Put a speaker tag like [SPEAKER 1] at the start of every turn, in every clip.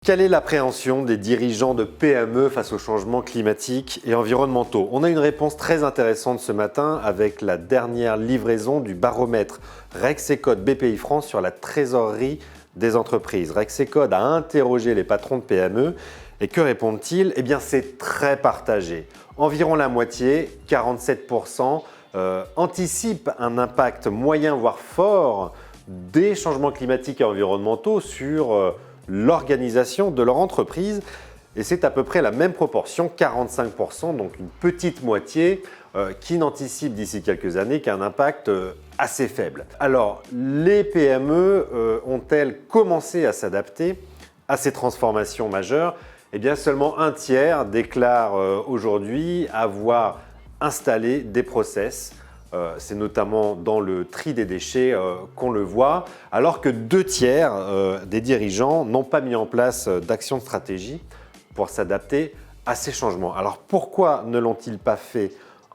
[SPEAKER 1] Quelle est l'appréhension des dirigeants de PME face aux changements climatiques et environnementaux? On a une réponse très intéressante ce matin avec la dernière livraison du baromètre Rexecode BPI France sur la trésorerie des entreprises. Rexecode a interrogé les patrons de PME et que répondent-ils? Eh bien, c'est très partagé. Environ la moitié, 47%, anticipent un impact moyen voire fort des changements climatiques et environnementaux sur l'organisation de leur entreprise. Et c'est à peu près la même proportion, 45%, donc une petite moitié, qui n'anticipe d'ici quelques années qu'un impact assez faible. Alors, les PME ont-elles commencé à s'adapter à ces transformations majeures? Eh bien, seulement un tiers déclare aujourd'hui avoir installé des process. C'est notamment dans le tri des déchets qu'on le voit, alors que 2 tiers des dirigeants n'ont pas mis en place d'action de stratégie pour s'adapter à ces changements. Alors pourquoi ne l'ont-ils pas fait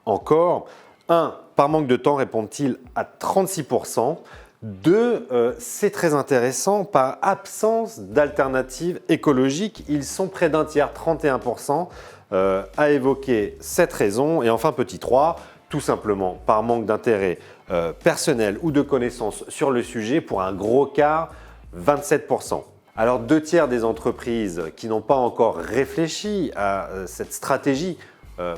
[SPEAKER 1] encore? 1. Par manque de temps, répondent-ils à 36%. 2. C'est très intéressant, par absence d'alternatives écologiques, ils sont près d'un tiers, 31%, à évoquer cette raison. Et enfin, petit 3, tout simplement par manque d'intérêt personnel ou de connaissances sur le sujet, pour un gros quart, 27%. Alors 2 tiers des entreprises qui n'ont pas encore réfléchi à cette stratégie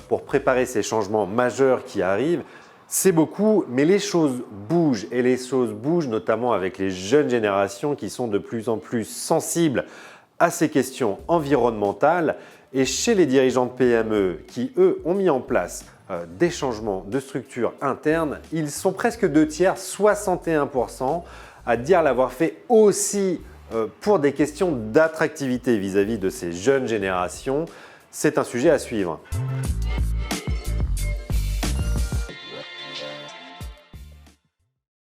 [SPEAKER 1] pour préparer ces changements majeurs qui arrivent, c'est beaucoup, mais les choses bougent, et les choses bougent notamment avec les jeunes générations qui sont de plus en plus sensibles à ces questions environnementales. Et chez les dirigeants de PME qui, eux, ont mis en place des changements de structure interne, ils sont presque 2 tiers, 61%, à dire l'avoir fait aussi pour des questions d'attractivité vis-à-vis de ces jeunes générations. C'est un sujet à suivre.